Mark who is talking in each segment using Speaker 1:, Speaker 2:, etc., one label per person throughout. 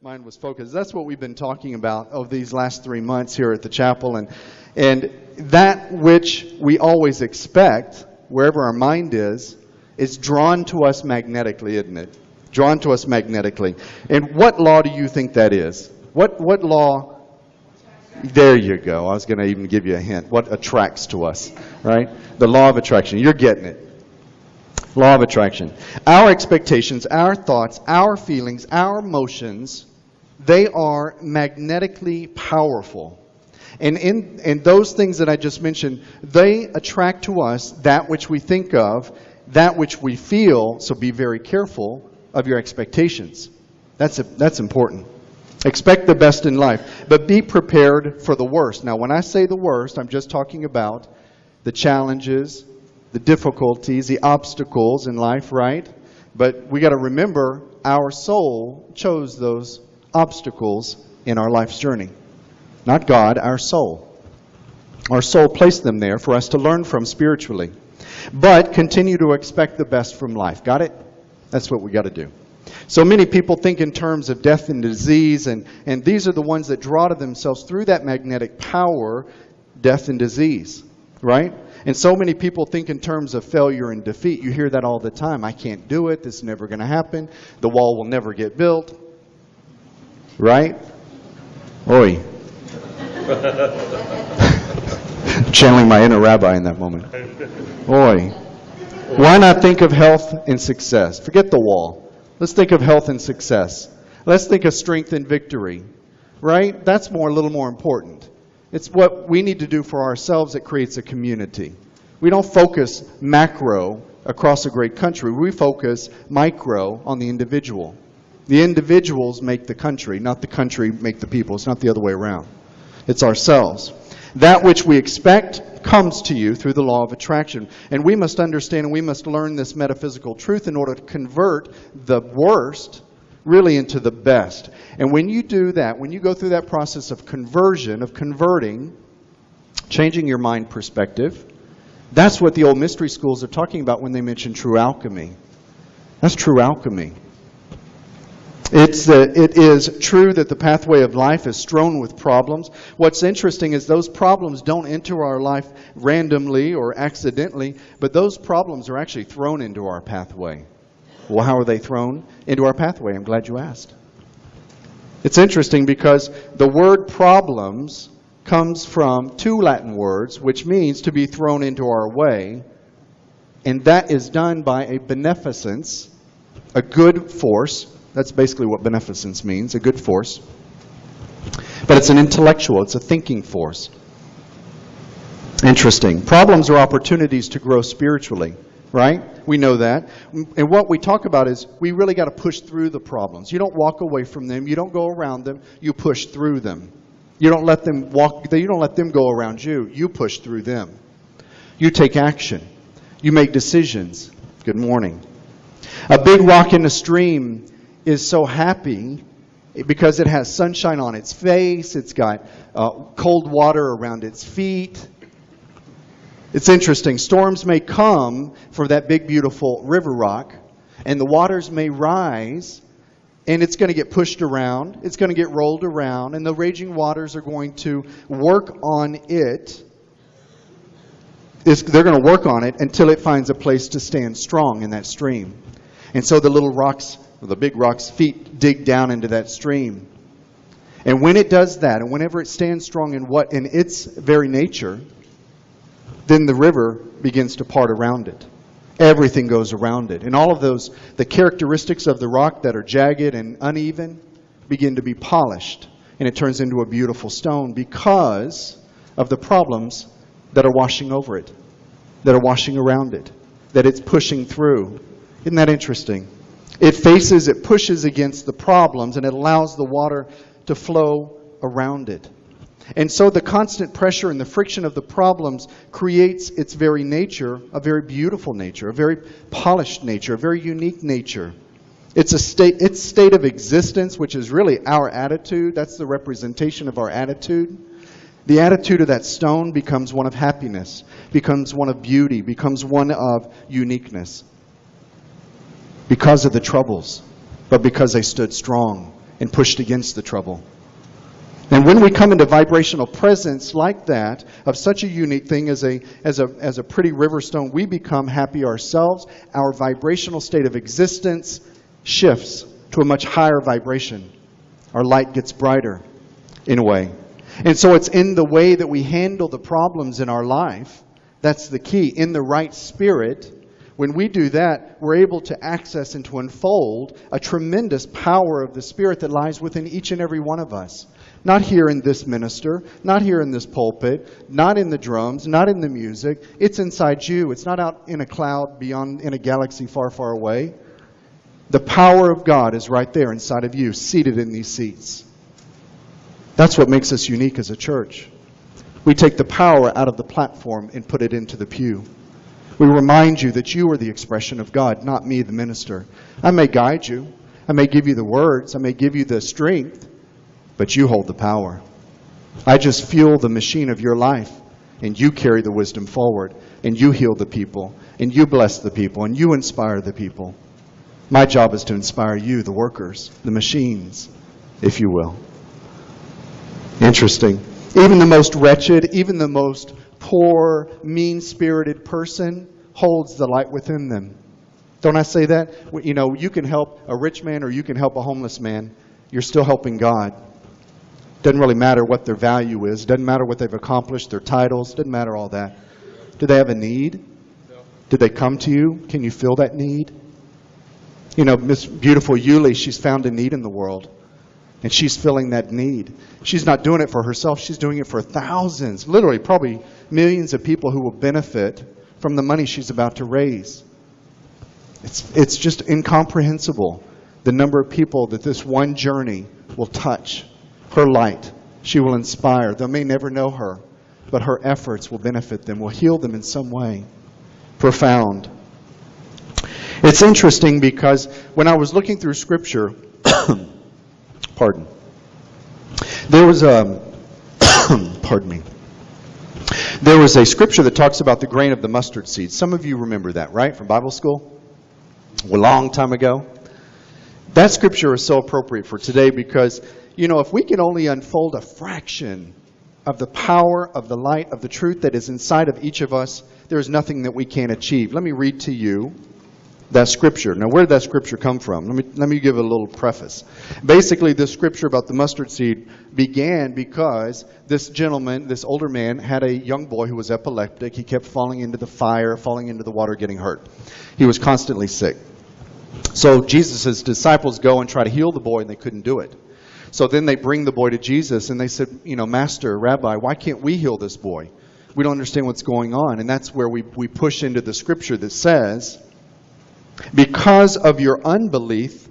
Speaker 1: Mine was focused. That's what we've been talking about over these last 3 months here at the chapel. And that which we always expect, wherever our mind is drawn to us magnetically, isn't it? Drawn to us magnetically. And what law do you think that is? What law? There you go. I was going to even give you a hint. What attracts to us, right? The law of attraction. You're getting it. Law of attraction. Our expectations, our thoughts, our feelings, our emotions, they are magnetically powerful. And in those things that I just mentioned, they attract to us that which we think of, that which we feel, so be very careful of your expectations. That's important. Expect the best in life, but be prepared for the worst. Now, when I say the worst, I'm just talking about the challenges, the difficulties, the obstacles in life, right? But we got to remember our soul chose those obstacles in our life's journey. Not God, our soul. Our soul placed them there for us to learn from spiritually. But continue to expect the best from life. Got it? That's what we got to do. So many people think in terms of death and disease, and these are the ones that draw to themselves through that magnetic power, death and disease, right? And so many people think in terms of failure and defeat. You hear that all the time. I can't do it. This is never going to happen. The wall will never get built. Right? Oi. Channeling my inner rabbi in that moment. Oi. Why not think of health and success? Forget the wall. Let's think of health and success. Let's think of strength and victory. Right? That's a little more important. It's what we need to do for ourselves that creates a community. We don't focus macro across a great country. We focus micro on the individual. The individuals make the country, not the country make the people. It's not the other way around. It's ourselves. That which we expect comes to you through the law of attraction. And we must understand and we must learn this metaphysical truth in order to convert the worst really into the best. And when you do that, when you go through that process of conversion, of converting, changing your mind perspective, that's what the old mystery schools are talking about when they mention true alchemy. That's true alchemy. It is true that the pathway of life is strewn with problems. What's interesting is those problems don't enter our life randomly or accidentally, but those problems are actually thrown into our pathway. Well, how are they thrown into our pathway? I'm glad you asked. It's interesting because the word problems comes from two Latin words, which means to be thrown into our way, and that is done by a beneficence, a good force. That's basically what beneficence means, a good force. But it's an intellectual, it's a thinking force. Interesting. Problems are opportunities to grow spiritually, right? We know that. And what we talk about is we really got to push through the problems. You don't walk away from them, you don't go around them, you push through them. You don't let them go around you, you push through them. You take action. You make decisions. Good morning. A big rock in a stream is so happy because it has sunshine on its face, it's got cold water around its feet. It's interesting. Storms may come for that big, beautiful river rock, and the waters may rise, and it's going to get pushed around, it's going to get rolled around, and the raging waters are going to work on it. They're going to work on it until it finds a place to stand strong in that stream. And so the little rocks, the big rock's feet dig down into that stream. And when it does that, and whenever it stands strong in its very nature, then the river begins to part around it. Everything goes around it. And all of the characteristics of the rock that are jagged and uneven, begin to be polished. And it turns into a beautiful stone because of the problems that are washing over it, that are washing around it, that it's pushing through. Isn't that interesting? It pushes against the problems, and it allows the water to flow around it. And so the constant pressure and the friction of the problems creates its very nature, a very beautiful nature, a very polished nature, a very unique nature. Its state of existence, which is really our attitude. That's the representation of our attitude. The attitude of that stone becomes one of happiness, becomes one of beauty, becomes one of uniqueness. Because of the troubles, but because they stood strong and pushed against the trouble. And when we come into vibrational presence like that, of such a unique thing as a pretty river stone, we become happy ourselves. Our vibrational state of existence shifts to a much higher vibration. Our light gets brighter, in a way. And so it's in the way that we handle the problems in our life. That's the key. In the right spirit, when we do that, we're able to access and to unfold a tremendous power of the Spirit that lies within each and every one of us. Not here in this minister, not here in this pulpit, not in the drums, not in the music. It's inside you. It's not out in a cloud beyond, in a galaxy far, far away. The power of God is right there inside of you, seated in these seats. That's what makes us unique as a church. We take the power out of the platform and put it into the pew. We remind you that you are the expression of God, not me, the minister. I may guide you. I may give you the words. I may give you the strength. But you hold the power. I just fuel the machine of your life. And you carry the wisdom forward. And you heal the people. And you bless the people. And you inspire the people. My job is to inspire you, the workers, the machines, if you will. Interesting. Even the most wretched, even the most poor, mean-spirited person holds the light within them. Don't I say that? You know, you can help a rich man or you can help a homeless man. You're still helping God. Doesn't really matter what their value is. Doesn't matter what they've accomplished, their titles. Doesn't matter all that. Do they have a need? No. Did they come to you? Can you fill that need? You know, Miss Beautiful Yuli, she's found a need in the world. And she's filling that need. She's not doing it for herself. She's doing it for thousands, literally probably millions of people who will benefit from the money she's about to raise. It's just incomprehensible, the number of people that this one journey will touch. Her light, she will inspire. They may never know her, but her efforts will benefit them, will heal them in some way. Profound. It's interesting because when I was looking through Scripture, pardon. There was pardon me. There was a scripture that talks about the grain of the mustard seed. Some of you remember that, right, from Bible school? A long time ago. That scripture is so appropriate for today because, you know, if we can only unfold a fraction of the power of the light of the truth that is inside of each of us, there is nothing that we can't achieve. Let me read to you that scripture. Now, where did that scripture come from? Let me give a little preface. Basically, this scripture about the mustard seed began because this gentleman, this older man, had a young boy who was epileptic. He kept falling into the fire, falling into the water, getting hurt. He was constantly sick. So Jesus' disciples go and try to heal the boy, and they couldn't do it. So then they bring the boy to Jesus, and they said, you know, Master, Rabbi, why can't we heal this boy? We don't understand what's going on. And that's where we push into the scripture that says, because of your unbelief,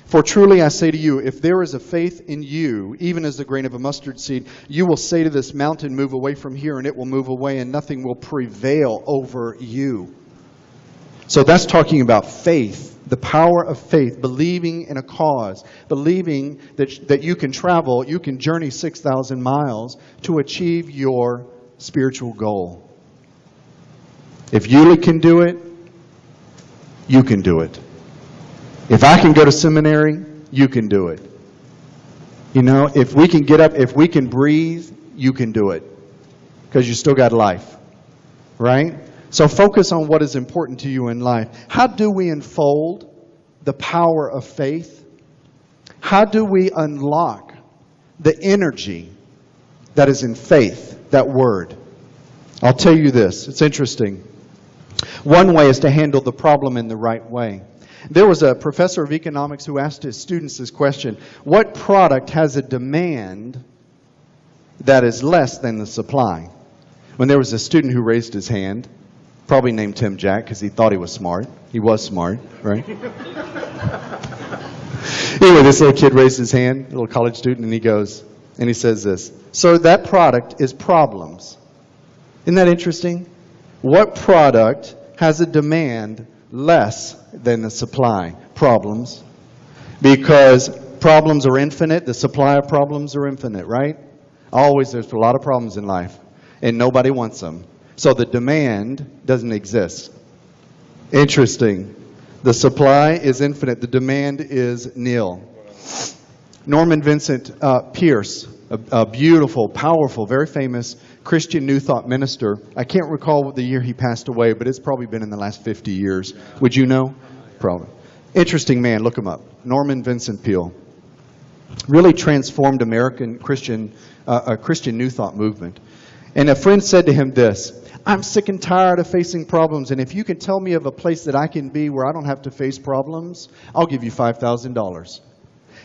Speaker 1: for truly I say to you, if there is a faith in you, even as the grain of a mustard seed, you will say to this mountain, move away from here, and it will move away, and nothing will prevail over you. So that's talking about faith, the power of faith, believing in a cause, believing that you can travel, you can journey 6,000 miles to achieve your spiritual goal. If Yuli can do it, you can do it. If I can go to seminary, you can do it. You know, if we can get up, if we can breathe, you can do it. Because you still got life. Right? So focus on what is important to you in life. How do we unfold the power of faith? How do we unlock the energy that is in faith, that word? I'll tell you this. It's interesting. One way is to handle the problem in the right way. There was a professor of economics who asked his students this question: what product has a demand that is less than the supply? When there was a student who raised his hand, probably named Tim Jack because he thought he was smart. He was smart, right? Anyway, this little kid raised his hand, a little college student, and he says this: so that product is problems. Isn't that interesting? What product has a demand less than the supply? Problems. Because problems are infinite, the supply of problems are infinite, right? Always, there's a lot of problems in life, and nobody wants them. So the demand doesn't exist. Interesting. The supply is infinite, the demand is nil. Norman Vincent Peirce, a beautiful, powerful, very famous Christian New Thought minister. I can't recall the year he passed away, but it's probably been in the last 50 years. Would you know? Probably. Interesting man. Look him up. Norman Vincent Peale. Really transformed American Christian New Thought movement. And a friend said to him this: I'm sick and tired of facing problems, and if you can tell me of a place that I can be where I don't have to face problems, I'll give you $5,000.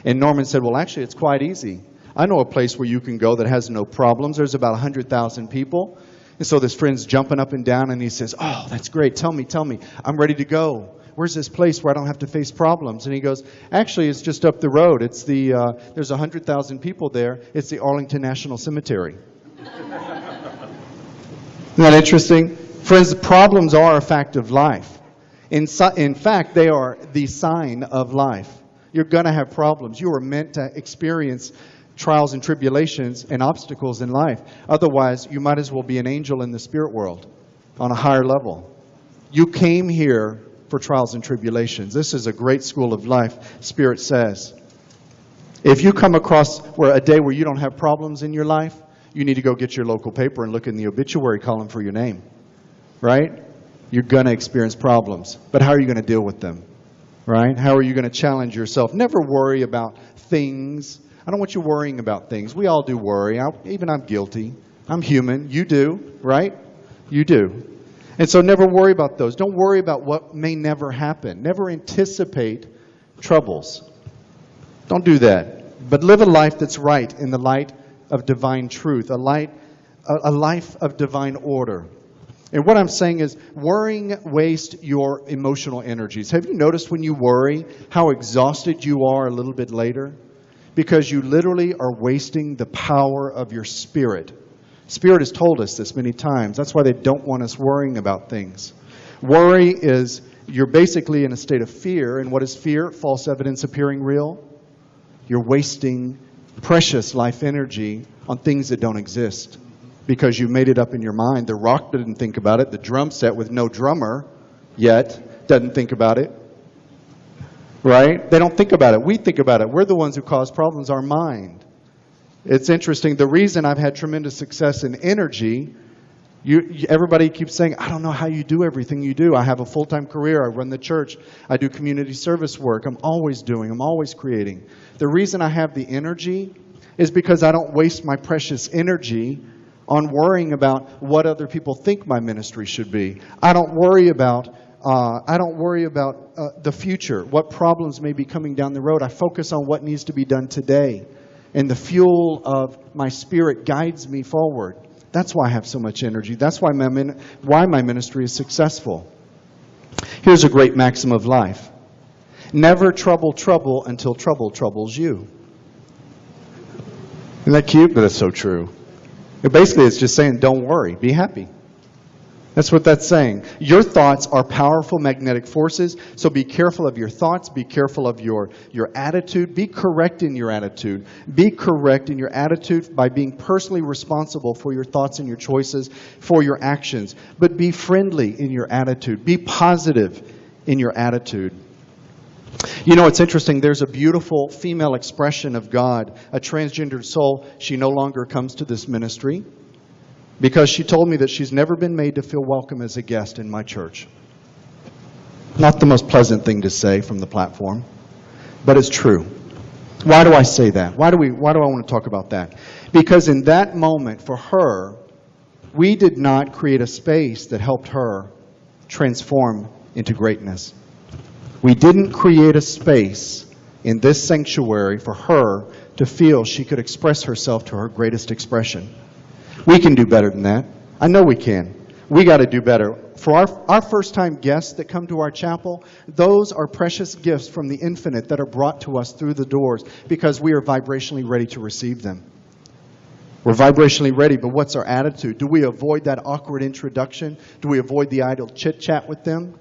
Speaker 1: And Norman said, well, actually, it's quite easy. I know a place where you can go that has no problems. There's about 100,000 people. And so this friend's jumping up and down, and he says, oh, that's great. Tell me. I'm ready to go. Where's this place where I don't have to face problems? And he goes, actually, it's just up the road. It's there's 100,000 people there. It's the Arlington National Cemetery. Isn't that interesting? Friends, problems are a fact of life. In fact, they are the sign of life. You're going to have problems. You are meant to experience trials and tribulations and obstacles in life. Otherwise, you might as well be an angel in the spirit world on a higher level. You came here for trials and tribulations. This is a great school of life, Spirit says. If you come across a day where you don't have problems in your life, you need to go get your local paper and look in the obituary column for your name. Right? You're going to experience problems. But how are you going to deal with them? Right? How are you going to challenge yourself? Never worry about things. I don't want you worrying about things. We all do worry. Even I'm guilty. I'm human. You do, right? You do. And so never worry about those. Don't worry about what may never happen. Never anticipate troubles. Don't do that. But live a life that's right in the light of divine truth, a life of divine order. And what I'm saying is, worrying wastes your emotional energies. Have you noticed when you worry how exhausted you are a little bit later? Because you literally are wasting the power of your spirit. Spirit has told us this many times. That's why they don't want us worrying about things. Worry is, you're basically in a state of fear. And what is fear? False evidence appearing real. You're wasting precious life energy on things that don't exist because you made it up in your mind. The rock didn't think about it. The drum set with no drummer yet doesn't think about it. Right? They don't think about it. We think about it. We're the ones who cause problems, our mind. It's interesting. The reason I've had tremendous success in energy, everybody keeps saying, I don't know how you do everything you do. I have a full-time career. I run the church. I do community service work. I'm always creating. The reason I have the energy is because I don't waste my precious energy on worrying about what other people think my ministry should be. I don't worry about the future, what problems may be coming down the road. I focus on what needs to be done today. And the fuel of my spirit guides me forward. That's why I have so much energy. That's why my ministry is successful. Here's a great maxim of life. Never trouble trouble until trouble troubles you. Isn't that cute? But that's so true. Basically, it's just saying, don't worry, be happy. That's what that's saying. Your thoughts are powerful magnetic forces, so be careful of your thoughts, be careful of your attitude, be correct in your attitude. Be correct in your attitude by being personally responsible for your thoughts and your choices, for your actions. But be friendly in your attitude. Be positive in your attitude. You know, it's interesting. There's a beautiful female expression of God, a transgendered soul. She no longer comes to this ministry because she told me that she's never been made to feel welcome as a guest in my church. Not the most pleasant thing to say from the platform, but it's true. Why do I say that? Why do I want to talk about that? Because in that moment, for her, we did not create a space that helped her transform into greatness. We didn't create a space in this sanctuary for her to feel she could express herself to her greatest expression. We can do better than that. I know we can. We got to do better. For our first-time guests that come to our chapel, those are precious gifts from the infinite that are brought to us through the doors because we are vibrationally ready to receive them. We're vibrationally ready, but what's our attitude? Do we avoid that awkward introduction? Do we avoid the idle chit-chat with them?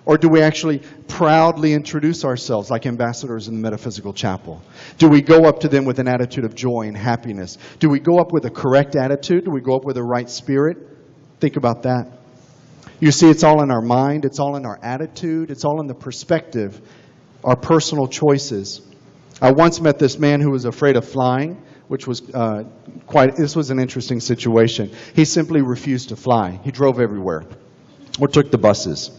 Speaker 1: Or do we actually proudly introduce ourselves like ambassadors in the Metaphysical Chapel? Do we go up to them with an attitude of joy and happiness? Do we go up with a correct attitude? Do we go up with a right spirit? Think about that. You see, it's all in our mind. It's all in our attitude. It's all in the perspective, our personal choices. I once met this man who was afraid of flying, which was this was an interesting situation. He simply refused to fly. He drove everywhere or took the buses.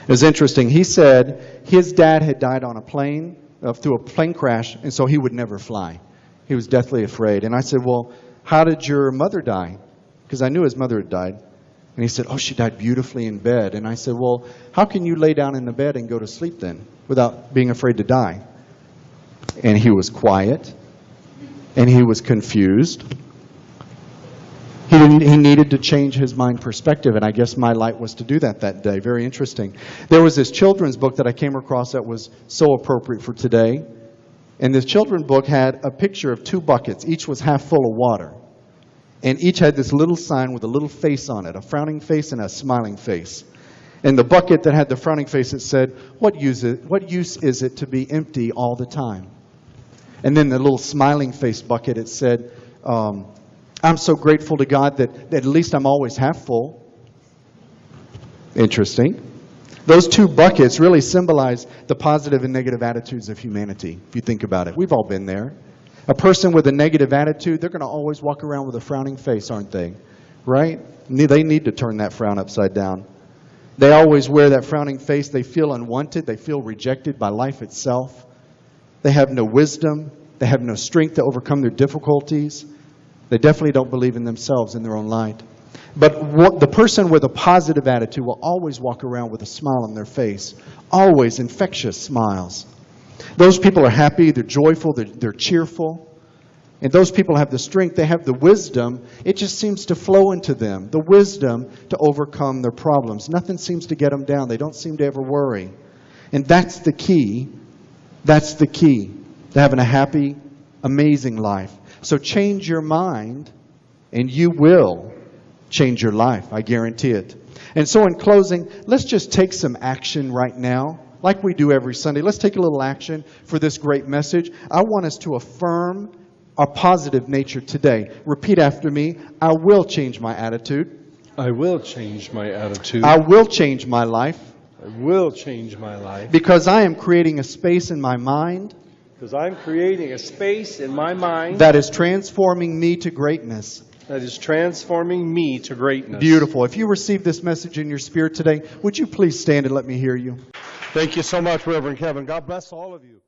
Speaker 1: It was interesting. He said his dad had died on a plane, through a plane crash, and so he would never fly. He was deathly afraid. And I said, well, how did your mother die? Because I knew his mother had died. And he said, oh, she died beautifully in bed. And I said, well, how can you lay down in the bed and go to sleep then without being afraid to die? And he was quiet, and he was confused. He needed to change his mind perspective, and I guess my light was to do that day. Very interesting. There was this children's book that I came across that was so appropriate for today. And this children's book had a picture of two buckets. Each was half full of water. And each had this little sign with a little face on it, a frowning face and a smiling face. And the bucket that had the frowning face, it said, what use is it to be empty all the time? And then the little smiling face bucket, it said, I'm so grateful to God that at least I'm always half full. Interesting. Those two buckets really symbolize the positive and negative attitudes of humanity, if you think about it. We've all been there. A person with a negative attitude, they're going to always walk around with a frowning face, aren't they? Right? They need to turn that frown upside down. They always wear that frowning face. They feel unwanted. They feel rejected by life itself. They have no wisdom. They have no strength to overcome their difficulties. They definitely don't believe in themselves, in their own light. But the person with a positive attitude will always walk around with a smile on their face. Always infectious smiles. Those people are happy, they're joyful, they're cheerful. And those people have the strength, they have the wisdom. It just seems to flow into them. The wisdom to overcome their problems. Nothing seems to get them down. They don't seem to ever worry. And that's the key. That's the key to having a happy, amazing life. So change your mind, and you will change your life. I guarantee it. And so in closing, let's just take some action right now, like we do every Sunday. Let's take a little action for this great message. I want us to affirm our positive nature today. Repeat after me. I will change my attitude.
Speaker 2: I will change my attitude.
Speaker 1: I will change my life.
Speaker 2: I will change my life.
Speaker 1: Because I am creating a space in my mind.
Speaker 2: Because I'm creating a space in my mind
Speaker 1: that is transforming me to greatness.
Speaker 2: That is transforming me to greatness.
Speaker 1: Beautiful. If you received this message in your spirit today, would you please stand and let me hear you?
Speaker 2: Thank you so much, Reverend Kevin. God bless all of you.